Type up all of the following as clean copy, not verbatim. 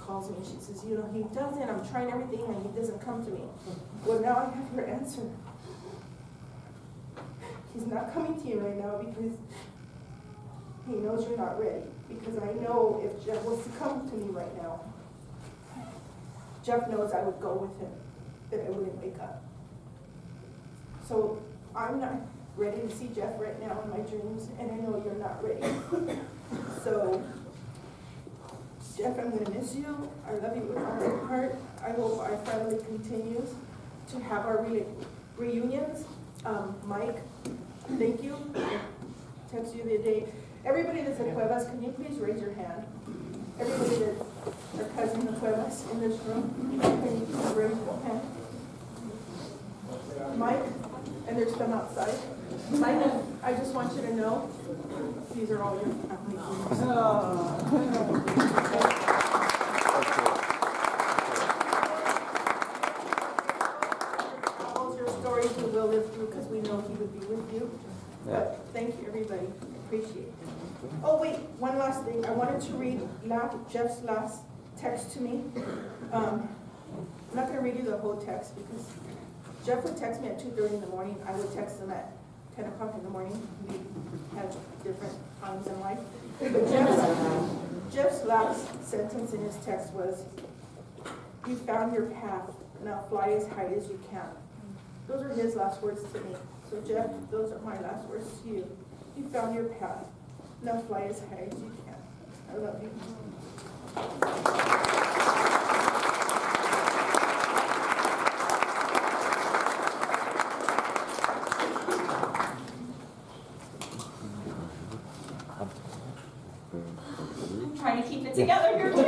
calls me and she says, you know, he doesn't, I'm trying everything and he doesn't come to me. Well, now I have your answer. He's not coming to you right now because he knows you're not ready. Because I know if Jeff was to come to me right now, Jeff knows I would go with him, that I wouldn't wake up. So I'm not ready to see Jeff right now in my dreams, and I know you're not ready. So, Jeff, I'm going to miss you. I love you with all my heart. I hope our family continues to have our reunions. Mike, thank you. I texted you the other day. Everybody that's at Cuevas, can you please raise your hand? Everybody that are cousin of Cuevas in this room, can you please raise your hand? Mike, and there's some outside. Mike, I just want you to know, these are all your family members. All your stories we will live through because we know he would be with you. But thank you, everybody. Appreciate it. Oh, wait, one last thing. I wanted to read Jeff's last text to me. I'm not going to read you the whole text because Jeff would text me at 2:30 in the morning. I would text him at 10 o'clock in the morning. We had different times in life. But Jeff's last sentence in his text was, "You found your path. Now fly as high as you can." Those are his last words to me. So Jeff, those are my last words to you. You found your path. Now fly as high as you can. I love you. I'm trying to keep it together here too.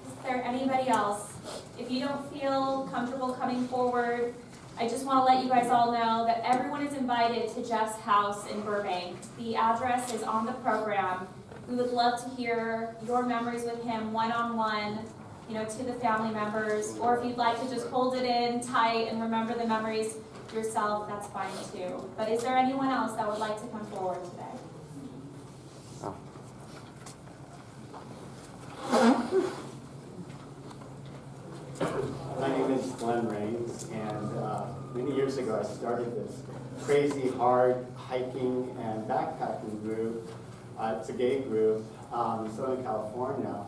Is there anybody else? If you don't feel comfortable coming forward, I just want to let you guys all know that everyone is invited to Jeff's house in Burbank. The address is on the program. We would love to hear your memories with him one-on-one, you know, to the family members, or if you'd like to just hold it in tight and remember the memories yourself, that's fine too. But is there anyone else that would like to come forward today? My name is Glenn Raines, and many years ago I started this crazy hard hiking and backpacking group. It's a gay group in Southern California,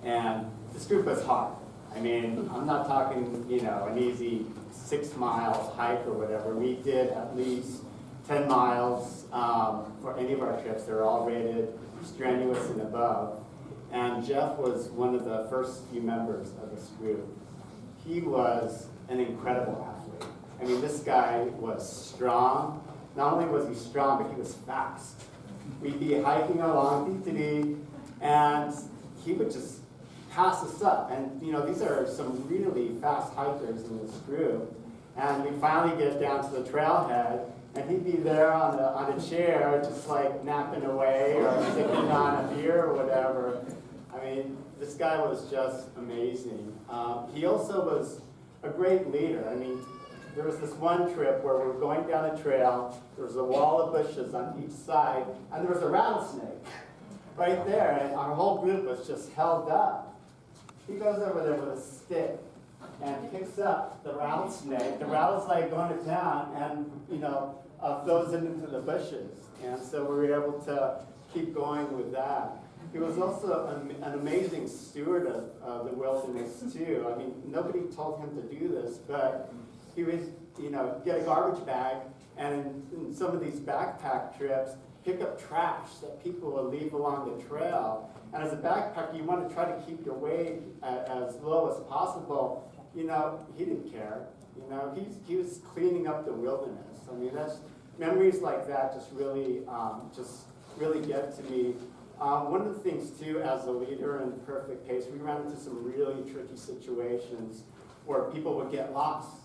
and this group was hard. I mean, I'm not talking, you know, an easy 6 miles hike or whatever. We did at least 10 miles for any of our trips. They're all rated strenuous and above. And Jeff was one of the first few members of this group. He was an incredible athlete. I mean, this guy was strong. Not only was he strong, but he was fast. We'd be hiking along PTD, and he would just pass us up. And you know, these are some really fast hikers in this group. And we finally get down to the trailhead, and he'd be there on a chair, just like napping away or sipping on a beer or whatever. I mean, this guy was just amazing. He also was a great leader. I mean, there was this one trip where we were going down a trail, there was a wall of bushes on each side, and there was a rattlesnake right there, and our whole group was just held up. He goes over there with a stick and picks up the rattlesnake. The rattlesnake going to town and, you know, throws it into the bushes. And so we were able to keep going with that. He was also an amazing steward of the wilderness too. I mean, nobody told him to do this, but he would, you know, get a garbage bag and in some of these backpack trips, pick up trash that people would leave along the trail. And as a backpacker, you want to try to keep your weight as low as possible. You know, he didn't care. You know, he was cleaning up the wilderness. I mean, that's memories like that just really get to me. One of the things too, as a leader in Perfect Pace, we ran into some really tricky situations where people would get lost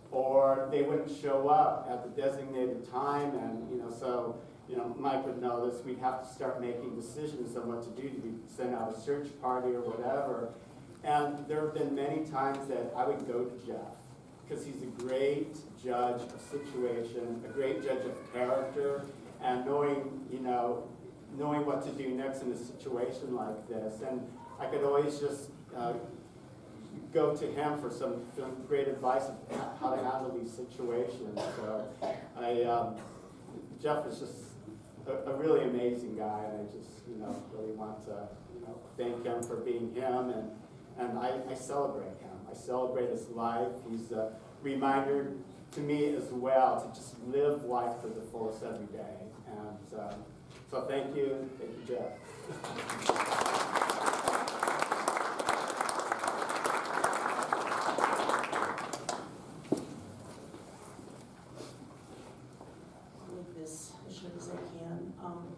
or they wouldn't show up at the designated time, and you know, so you know, Mike would know this. We'd have to start making decisions on what to do. We'd send out a search party or whatever. And there have been many times that I would go to Jeff because he's a great judge of situation, a great judge of character, and knowing what to do next in a situation like this. And I could always just go to him for some great advice of how to handle these situations. So Jeff is just a really amazing guy, and I just really want to thank him for being him, and I celebrate him. I celebrate his life. He's a reminder to me as well to just live life to the fullest every day. And so thank you, Jeff.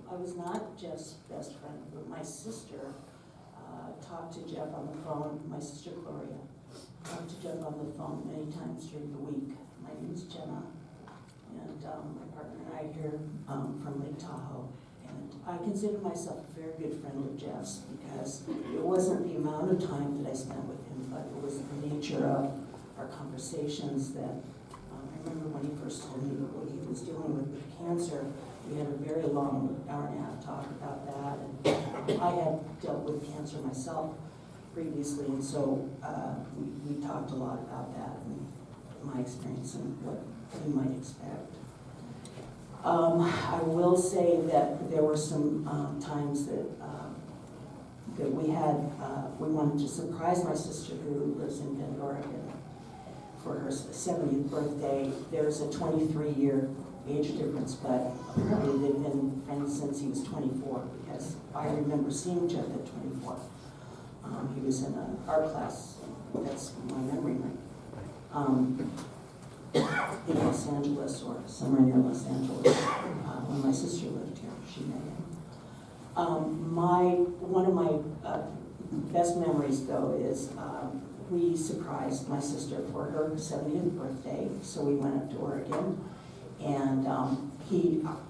I was not Jeff's best friend, but my sister talked to Jeff on the phone, my sister Gloria, talked to Jeff on the phone many times during the week. My name is Jenna, and my partner and I are here from Lake Tahoe. And I consider myself a very good friend of Jeff's because it wasn't the amount of time that I spent with him, but it was the nature of our conversations that I remember when he first told me what he was dealing with cancer. We had a very long hour-and-a-half talk about that, and I had dealt with cancer myself previously, and so we talked a lot about that and my experience and what you might expect. I will say that there were some times that we wanted to surprise my sister who lives in Bend, Oregon, for her 70th birthday. There's a 23-year age difference, but apparently they've been friends since he was 24, because I remember seeing Jeff at 24. He was in an art class, that's my memory, in Los Angeles or somewhere near Los Angeles. When my sister lived here, she met him. One of my best memories, though, is we surprised my sister for her 70th birthday, so we went up to Oregon. And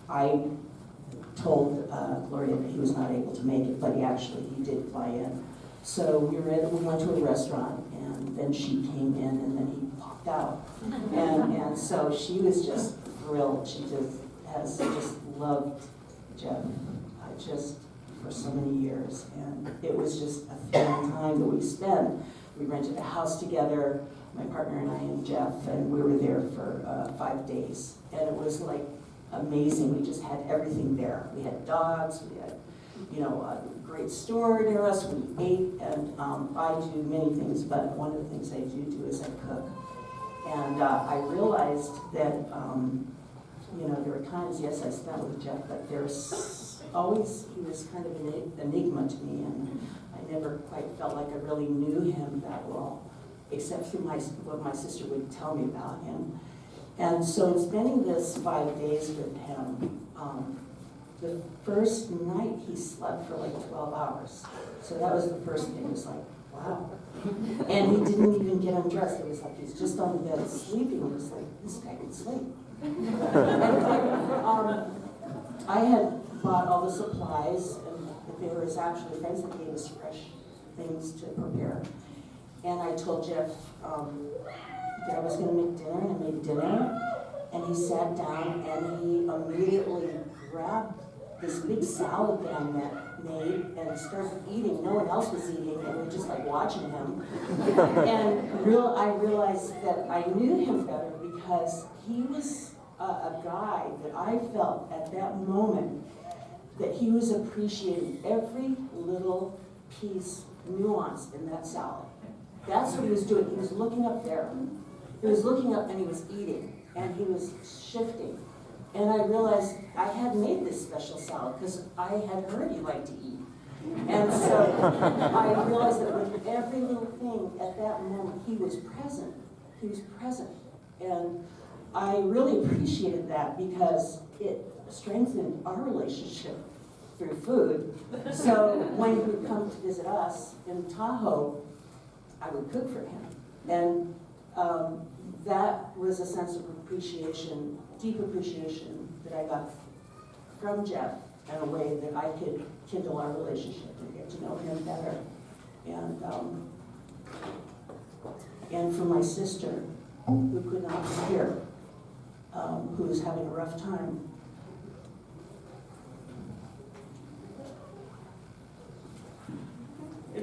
I told Gloria that he was not able to make it, but he did fly in. So we went to a restaurant, and then she came in, and then he popped out. And so she was just thrilled. She has loved Jeff for so many years. And it was just a thrilling time that we spent. We rented a house together, my partner and I and Jeff, and we were there for 5 days. And it was like amazing. We just had everything there. We had dogs, we had, a great store near us, we ate, and I do many things, but one of the things I do is I cook. And I realized that, there were times, yes, I spent with Jeff, but there's always, he was kind of an enigma to me, and I never quite felt like I really knew him that well, except through what my sister would tell me about him. And so in spending this 5 days with him, the first night he slept for like 12 hours. So that was the first thing. It was like, wow. And he didn't even get undressed. It was like he was just on the bed sleeping. It was like, this guy can sleep. I had bought all the supplies, and there was actually friends that gave us fresh things to prepare. And I told Jeff that I was going to make dinner, and I made dinner. And he sat down, and he immediately grabbed this big salad that I made and started eating. No one else was eating, and we were just like watching him. And I realized that I knew him better because he was a guy that I felt at that moment that he was appreciating every little piece, nuance in that salad. That's what he was doing. He was looking up there. He was looking up and he was eating and he was shifting. And I realized I had made this special salad because I had heard he liked to eat. And so I realized that with every little thing at that moment, he was present. He was present. And I really appreciated that because it strengthened our relationship through food. So when he would come to visit us in Tahoe, I would cook for him. And that was a sense of appreciation, deep appreciation that I got from Jeff in a way that I could kindle our relationship and get to know him better. And for my sister, who could not be here, who was having a rough time.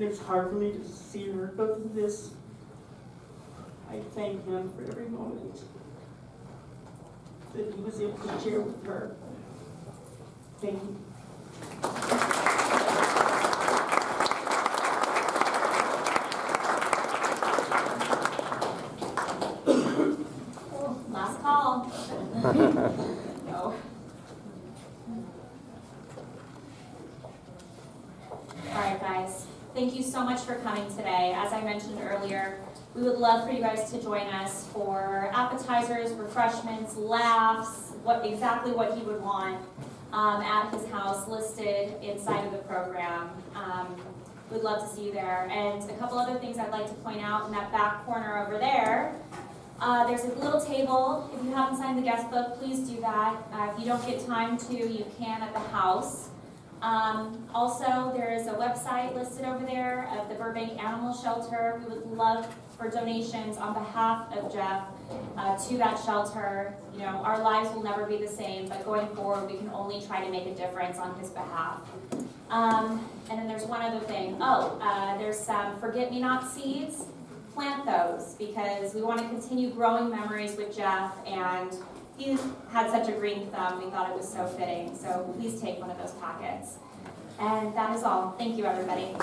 and it's hard for me to see her go through this. I thank him for every moment that he was able to share with her. Thank you. Last call. No. All right, guys. Thank you so much for coming today. As I mentioned earlier, we would love for you guys to join us for appetizers, refreshments, laughs, exactly what he would want at his house listed inside of the program. We'd love to see you there. And a couple other things I'd like to point out in that back corner over there. There's a little table. If you haven't signed the guest book, please do that. If you don't get time to, you can at the house. Also, there is a website listed over there of the Burbank Animal Shelter. We would love for donations on behalf of Jeff to that shelter. You know, our lives will never be the same, but going forward, we can only try to make a difference on his behalf. And then there's one other thing. There's some forget-me-not seeds. Plant those because we want to continue growing memories with Jeff, and he had such a green thumb, we thought it was so fitting. So please take one of those packets. And that is all. Thank you, everybody.